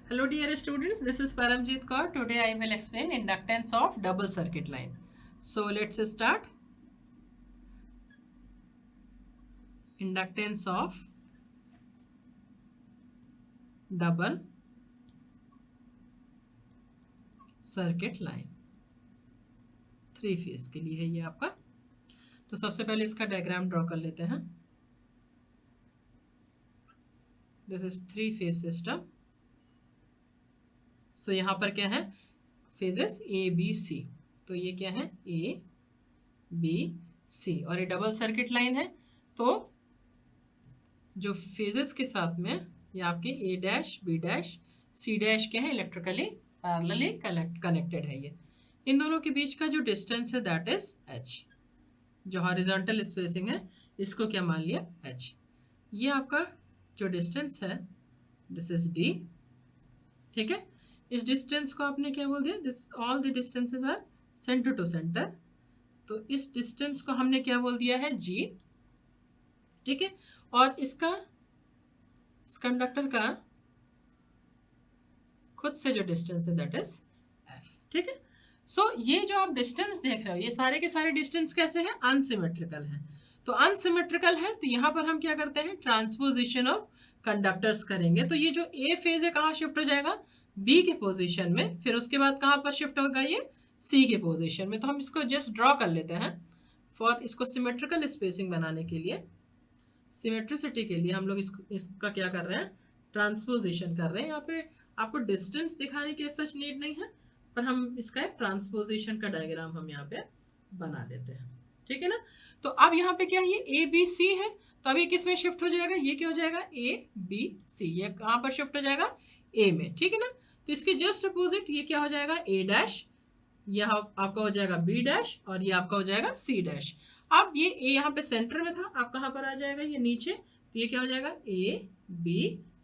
Hello dear students, this is Paramjit Kaur. Today I will explain inductance of double circuit line. So let's start. Inductance of double circuit line 3 phase के लिए है ये आपका। तो सबसे पहले इसका डायग्राम ड्रॉ कर लेते हैं। This is 3 phase system. So यहाँ पर क्या है, फेजेस ए बी सी। तो ये क्या है, ए बी सी, और ये डबल सर्किट लाइन है। तो जो फेजेस के साथ में ये आपके A dash B dash C dash के हैं, इलेक्ट्रिकली पैरेलली कनेक्टेड है। ये इन दोनों के बीच का जो डिस्टेंस है दैट इज एच। जो हॉरिजॉन्टल स्पेसिंग है इसको क्या मान लिया, एच। ये आपका जो डिस्टेंस है दिस इज डी। ठीक है, इस डिस्टेंस को आपने क्या बोल दिया, this all the distances are centre to centre. तो इस डिस्टेंस को हमने क्या बोल दिया है, जी। ठीक है, और इसका इस कंडक्टर का खुद से जो डिस्टेंस है दैट इज एफ। ठीक है, सो ये जो आप डिस्टेंस देख रहे हो ये सारे के सारे डिस्टेंस कैसे हैं, अनसिमेट्रिकल हैं। तो अनसिमेट्रिकल है तो यहाँ पर हम क्या करते हैं, ट्रांसपोजिशन ऑफ कंडक्टर्स करेंगे। तो ये जो ए फेज है कहाँ शिफ्ट हो जाएगा, बी के पोजीशन में। फिर उसके बाद कहाँ पर शिफ्ट होगा, ये सी के पोजीशन में। तो हम इसको जस्ट ड्रॉ कर लेते हैं फॉर इसको सिमेट्रिकल स्पेसिंग बनाने के लिए। सिमेट्रिसिटी के लिए हम लोग इसका क्या कर रहे हैं, ट्रांसपोजिशन कर रहे हैं। यहाँ पे आपको डिस्टेंस दिखाने की सच नीड नहीं है, पर हम इसका एक ट्रांसपोजिशन का डायग्राम हम यहाँ पे बना लेते हैं। ठीक है ना। तो अब यहाँ पे क्या है, ये ए बी सी है। तो अभी किस में शिफ्ट हो जाएगा, ये क्या हो जाएगा, ए बी सी। ये कहाँ पर शिफ्ट हो जाएगा, ए में। ठीक है ना। तो इसके जस्ट अपोजिट ये क्या हो जाएगा, ए डैश। यह आपका हो जाएगा बी डैश, और ये आपका हो जाएगा सी डैश। अब ये ए यहाँ पे सेंटर में था, अब कहाँ पर आ जाएगा, ये नीचे। तो ये क्या हो जाएगा, ए बी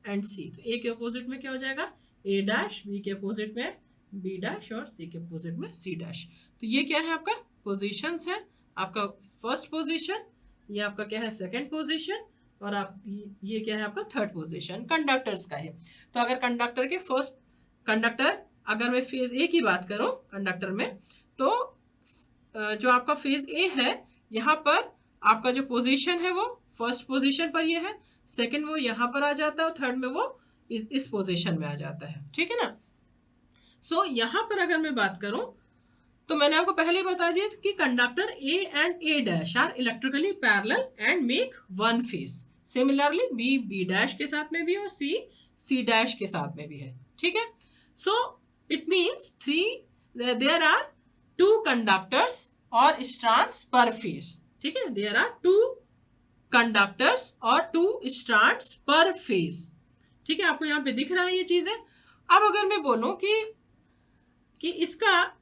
एंड सी। तो ए के अपोजिट में क्या हो जाएगा, ए डैश, बी के अपोजिट में बी डैश, और सी के अपोजिट में सी डैश। तो ये क्या है आपका पोजीशंस है। आपका फर्स्ट पोजीशन, ये आपका क्या है सेकंड पोजीशन, और आप ये क्या है आपका थर्ड पोजीशन कंडक्टर्स का है। तो अगर कंडक्टर के फर्स्ट कंडक्टर, अगर मैं फेज ए की बात करूं कंडक्टर में, तो जो आपका फेज ए है यहाँ पर आपका जो पोजीशन है वो फर्स्ट पोजीशन पर ये है, सेकंड वो यहाँ पर आ जाता है, और थर्ड में वो इस पोजीशन में आ जाता है। ठीक है ना। सो यहाँ पर अगर मैं बात करूं तो मैंने आपको पहले ही बता दिया कि conductor A and A dash are electrically parallel and make one phase. Similarly B B dash के साथ में भी, और सी सी डैश के साथ में भी है। ठीक है, so it means there are 2 conductors और strands पर फेज। ठीक है, देयर आर 2 कंडक्टर्स और 2 strands पर फेज। ठीक है, आपको यहाँ पे दिख रहा है ये चीजें। अब अगर मैं बोलूं कि इसका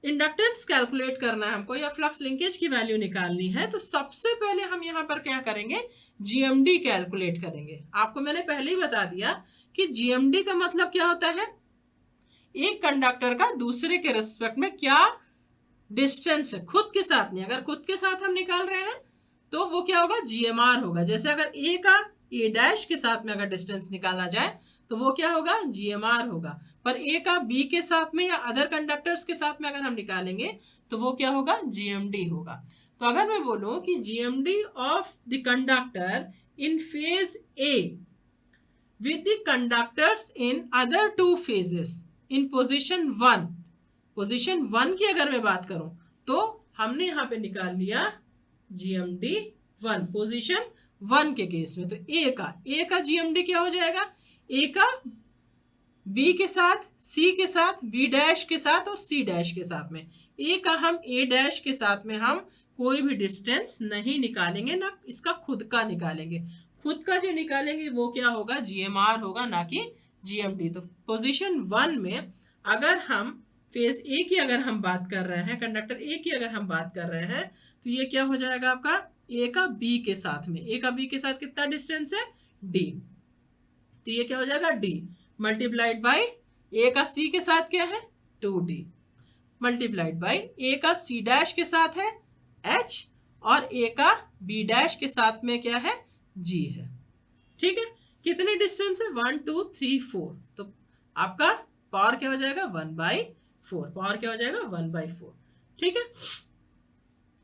इंडक्टेंस कैलकुलेट करना है हमको, या फ्लक्स लिंकेज की वैल्यू निकालनी है, तो सबसे पहले हम यहाँ पर क्या करेंगे, जीएमडी कैलकुलेट करेंगे। आपको मैंने पहले ही बता दिया कि जीएमडी का मतलब क्या होता है, एक कंडक्टर का दूसरे के रिस्पेक्ट में क्या डिस्टेंस है, खुद के साथ नहीं। अगर खुद के साथ हम निकाल रहे हैं तो वो क्या होगा, जीएमआर होगा। जैसे अगर ए का ए डैश के साथ में अगर डिस्टेंस निकालना जाए तो वो क्या होगा, जीएमआर होगा। पर ए का बी के साथ में या अदर कंडक्टर्स के साथ में अगर हम निकालेंगे तो वो क्या होगा, जीएमडी होगा। तो अगर मैं बोलूं कि GMD of the conductor in phase A with the conductors in other 2 phases in position 1, position 1 की अगर मैं बात करूं तो हमने यहां पे निकाल लिया जीएमडी 1 पोजीशन 1 के केस में। तो ए का जीएमडी क्या हो जाएगा, ए का बी के साथ, सी के साथ, बी डैश के साथ और सी डैश के साथ में। ए का हम ए डैश के साथ में हम कोई भी डिस्टेंस नहीं निकालेंगे, ना इसका खुद का निकालेंगे। खुद का जो निकालेंगे वो क्या होगा, जीएमआर होगा, ना कि जीएमडी। तो पोजीशन 1 में अगर हम फेज ए की अगर हम बात कर रहे हैं, कंडक्टर ए की अगर हम बात कर रहे हैं, तो ये क्या हो जाएगा आपका ए का बी के साथ में। ए का बी के साथ कितना डिस्टेंस है, डी। तो ये क्या हो जाएगा, डी मल्टीप्लाइड बाई ए का सी के साथ क्या है, 2d, मल्टीप्लाइड बाई ए का सी डैश के साथ है h, और ए का बी डैश के साथ में क्या है, g है। ठीक है, कितने डिस्टेंस है, 1 2 3 4। तो आपका पावर क्या हो जाएगा 1/4, पावर क्या हो जाएगा 1/4, ठीक है।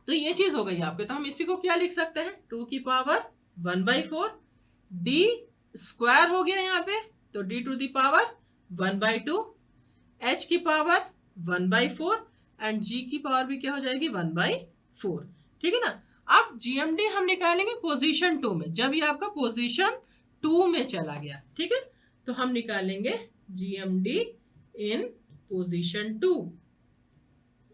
तो ये चीज हो गई आपके, तो हम इसी को क्या लिख सकते हैं 2 की पावर 1/4, डी स्क्वायर हो गया यहाँ पे, तो d to the power 1/2, h की पावर 1/4 एंड g की पावर भी क्या हो जाएगी 1/4, ठीक है ना। अब GMD हम निकालेंगे पोजीशन 2 में, जब ये आपका पोजीशन 2 में चला गया, ठीक है, तो हम निकालेंगे GMD इन पोजीशन 2,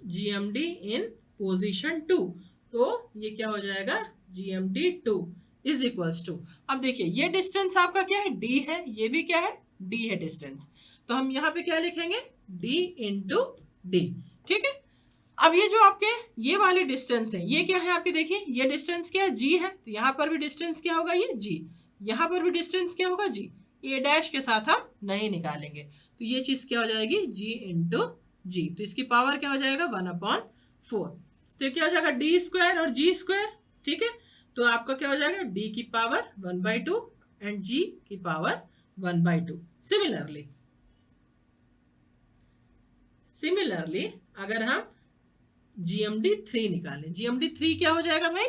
GMD इन पोजीशन 2, तो ये क्या हो जाएगा GMD 2 इज इक्वल्स टू, अब देखिए ये डिस्टेंस आपका क्या है d है, ये भी क्या है d है डिस्टेंस, तो हम यहाँ पे क्या लिखेंगे d इंटू डी, ठीक है। अब ये जो आपके ये वाले डिस्टेंस है ये क्या है आपके, देखिए ये डिस्टेंस क्या है g है, तो यहाँ पर भी डिस्टेंस क्या होगा ये g, यहाँ पर भी डिस्टेंस क्या होगा g, a डैश के साथ हम नहीं निकालेंगे, तो ये चीज क्या हो जाएगी g इंटू जी, तो इसकी पावर क्या हो जाएगा 1/4, तो ये क्या हो जाएगा डी स्क्वायर और जी स्क्वायर, ठीक है, तो आपका क्या हो जाएगा d की पावर 1/2 एंड g की पावर 1/2। सिमिलरली अगर हम GMD 3 निकालें, GMD 3 क्या हो जाएगा भाई,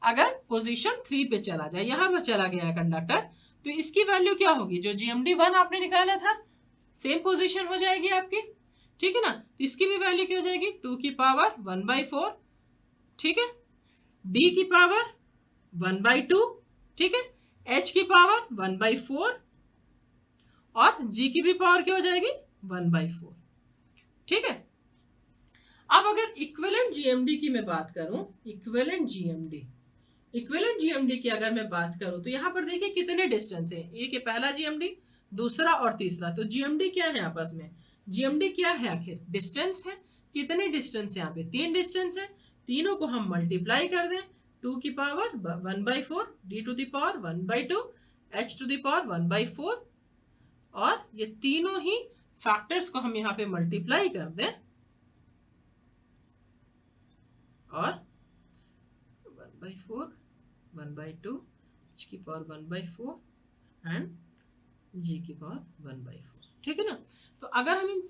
अगर पोजीशन 3 पे चला जाए, यहां पर चला गया है कंडक्टर, तो इसकी वैल्यू क्या होगी, जो GMD 1 आपने निकाला था सेम पोजीशन हो जाएगी आपकी, ठीक है ना, तो इसकी भी वैल्यू क्या हो जाएगी 2 की पावर 1/4, ठीक है, d की पावर 1/2, ठीक है, h की पावर 1/4 और g की भी पावर क्या हो जाएगी 1/4, ठीक है। अब अगर इक्विवेलेंट GMD की मैं बात करूं, इक्विवेलेंट GMD की अगर मैं बात करूं, तो यहां पर देखिए कितने डिस्टेंस है, एक है पहला GMD, दूसरा और तीसरा, तो GMD क्या है आपस में, GMD क्या है आखिर डिस्टेंस है, कितने डिस्टेंस है यहाँ पे 3 डिस्टेंस है, तीनों को हम मल्टीप्लाई कर दें, 2 की power 1/4, d to the power 1/2, h to the power 1/4, और ये तीनों ही फैक्टर्स को हम यहाँ पे मल्टीप्लाई कर दें और 1/4, 1/2, h की पावर 1/4 एंड g की पावर 1/4, ठीक है ना। तो अगर हम इन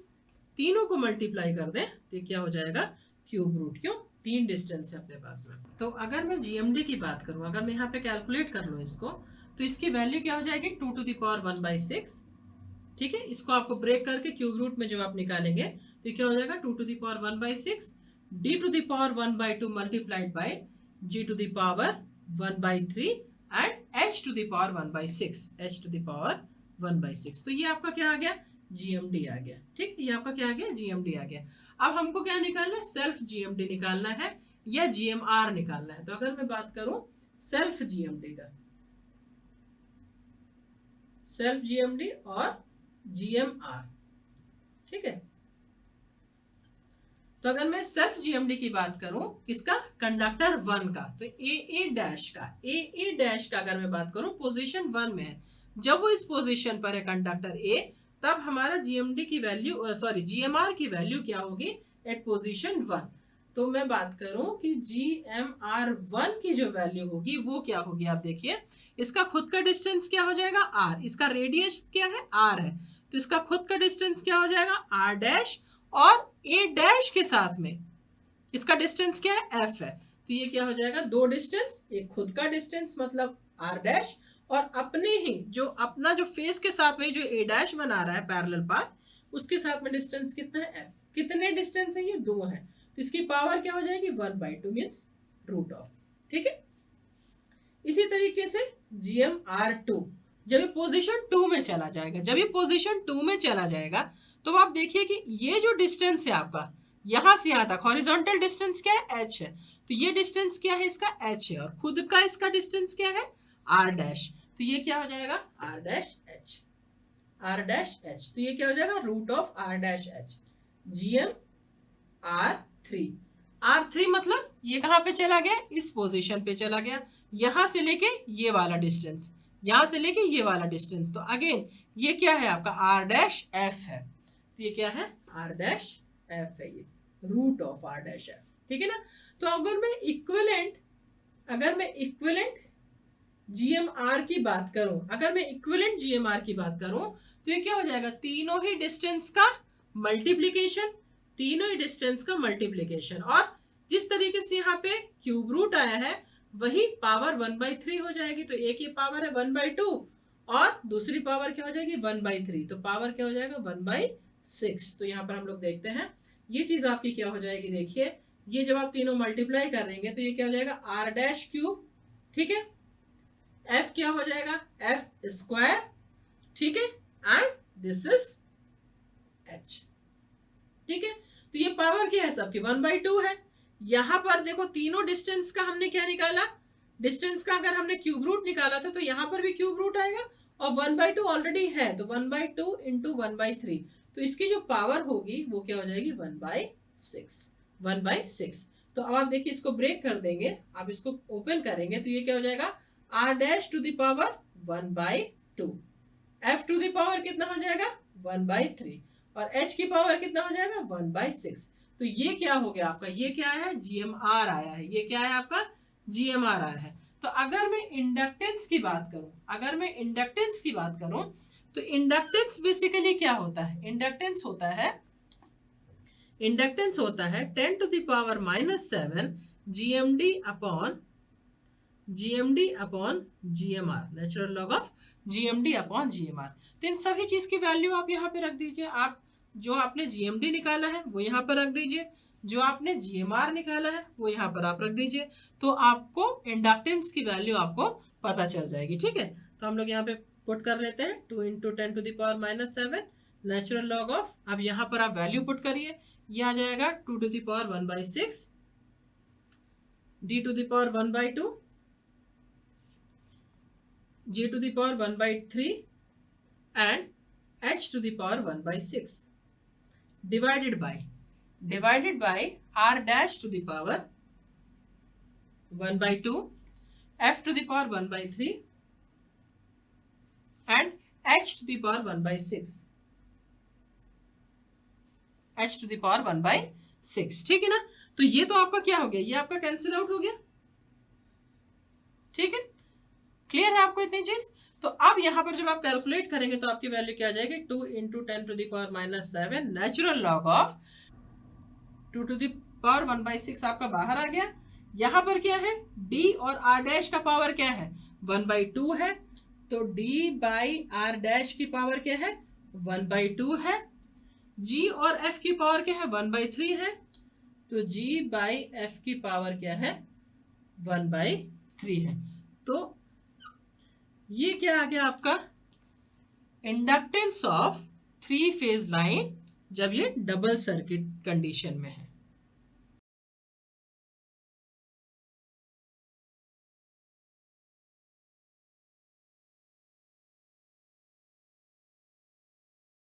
तीनों को मल्टीप्लाई कर दें तो क्या हो जाएगा क्यूब रूट, क्यों 3 डिस्टेंस है अपने पास में। तो अगर मैं GMD की बात करूं, अगर मैं यहाँ पे कैलकुलेट कर लूं इसको, तो इसकी वैल्यू क्या हो जाएगी 2 टू द पावर 1/6, ठीक है, इसको आपको ब्रेक करके क्यूब रूट में जब आप निकालेंगे तो क्या हो जाएगा 2 to the power 1/6, d to the power 1/2 multiplied by g to the power 1/3 and h to the power 1/6, h to the power 1/6, तो ये आपका क्या आ गया GMD आ गया, ठीक, ये आपका क्या आ गया GMD आ गया। अब हमको क्या निकालना है सेल्फ GMD निकालना है या GMR निकालना है, तो अगर मैं बात करूं सेल्फ GMD का, सेल्फ GMD और GMR, ठीक है, तो अगर मैं सेल्फ GMD की बात करूं किसका कंडक्टर 1 का, तो AA डैश का अगर मैं बात करूं पोजीशन 1 में है, जब वो इस पोजीशन पर है कंडक्टर A, तब हमारा GMD की वैल्यू GMR की वैल्यू क्या होगी एट पोजीशन 1, तो मैं बात करूं कि GMR 1 की जो वैल्यू होगी वो क्या होगी, आप देखिए इसका खुद का डिस्टेंस क्या हो जाएगा r, इसका रेडियस क्या है r है, तो इसका खुद का डिस्टेंस क्या हो जाएगा r डैश, और a डैश के साथ में इसका डिस्टेंस क्या है f है, तो ये क्या हो जाएगा 2 डिस्टेंस, एक खुद का डिस्टेंस मतलब r डैश, और अपने ही जो अपना जो फेस के साथ में जो a डैश बना रहा है पैरेलल पाथ उसके साथ में डिस्टेंस कितना है f, कितने डिस्टेंस है ये 2 है, तो इसकी पावर क्या हो जाएगी 1/2 मीन्स रूट ऑफ, ठीक है। इसी तरीके से GMR2 जब ये पोजीशन 2 में चला जाएगा, जब ये पोजीशन 2 में चला जाएगा तो आप देखिए कि ये जो डिस्टेंस है आपका यहां से यहां तक हॉरिजॉन्टल डिस्टेंस क्या है h है, तो ये डिस्टेंस क्या है इसका h है, और खुद का इसका डिस्टेंस क्या है r डैश, तो ये क्या हो जाएगा r डैश h, तो ये क्या हो जाएगा root of r dash h, GMR3 मतलब ये कहां पे चला गया इस पोजीशन पे चला गया, यहां से लेके ये वाला डिस्टेंस, यहां से लेके ये वाला डिस्टेंस, तो अगेन ये क्या है आपका r डैश f है, तो ये क्या है r डैश f है, ये root of r dash f, ठीक है ना। तो अगर मैं इक्विवेलेंट GMR की बात करूं, अगर मैं इक्विवेलेंट GMR की बात करूं तो ये क्या हो जाएगा, तीनों ही डिस्टेंस का मल्टीप्लीकेशन, तीनों ही डिस्टेंस का मल्टीप्लीकेशन। और जिस तरीके से यहाँ पे क्यूब रूट आया है वही पावर 1/3 हो जाएगी। तो एक ये पावर है 1/2 और दूसरी पावर क्या हो जाएगी 1/3, तो पावर क्या हो जाएगा 1/6। तो यहाँ पर हम लोग देखते हैं ये चीज आपकी क्या हो जाएगी, देखिए ये जब आप तीनों मल्टीप्लाई कर देंगे तो ये क्या हो जाएगा आर डैश क्यूब, ठीक है, एफ क्या हो जाएगा एफ स्क्वायर, ठीक है, एंड दिस इज एच, ठीक है। तो ये पावर क्या है सबकी 1/2 है। यहां पर देखो तीनों डिस्टेंस का हमने क्या निकाला, डिस्टेंस का अगर हमने क्यूब रूट निकाला था तो यहां पर भी क्यूब रूट आएगा और 1/2 ऑलरेडी है तो 1/2 इंटू 1/3, तो इसकी जो पावर होगी वो क्या हो जाएगी 1/6। तो अब आप देखिए इसको ब्रेक कर देंगे, आप इसको ओपन करेंगे तो ये क्या हो जाएगा r dash to the power 1/2, f to the power कितना हो जाएगा 1/3 और h की पावर कितना हो जाएगा 1/6। तो ये क्या हो गया आपका, ये क्या है GMR आया है, ये क्या है आपका GMR आया है। तो अगर मैं इंडक्टेंस की बात करूं, अगर मैं इंडक्टेंस की बात करूं तो इंडक्टेंस बेसिकली क्या होता है, इंडक्टेंस होता है 10 to the power -7 GMD upon GMR, natural log of GMD upon GMR। तो इन सभी चीज की वैल्यू आप यहाँ पे रख दीजिए, आप जो आपने GMD निकाला है वो यहाँ पर रख दीजिए, जो आपने GMR निकाला है वो यहाँ पर आप रख दीजिए, तो आपको इंडक्टेंस की वैल्यू आपको पता चल जाएगी, ठीक है। तो हम लोग यहाँ पे पुट कर लेते हैं 2 × 10 to the power -7 natural log of, अब यहाँ पर आप वैल्यू पुट करिए, ये आ जाएगा 2 to the power 1/6 d to the power 1/2 g to the power 1/3 and h to the power 1/6 divided by r dash to the power 1/2 f to the power 1/3 and h to the power 1/6 h to the power 1/6, ठीक है ना। तो ये तो आपका क्या हो गया, ये आपका कैंसिल आउट हो गया, ठीक है, क्लियर है आपको इतनी चीज। तो अब यहां पर जब आप कैलकुलेट करेंगे तो आपकी वैल्यू क्या आ जाएगी 2 × 10 to the power -7 natural log of 2 to the power 1/6 आपका बाहर आ गया। यहां पर क्या है d और r डैश का पावर क्या है 1/2 है, तो d बाई r डैश की पावर क्या है 1/2 है, g और f की पावर क्या है 1/3 है, तो g बाई f की पावर क्या है 1/3 है। तो ये क्या आ गया आपका इंडक्टेंस ऑफ 3 फेज लाइन जब ये डबल सर्किट कंडीशन में है।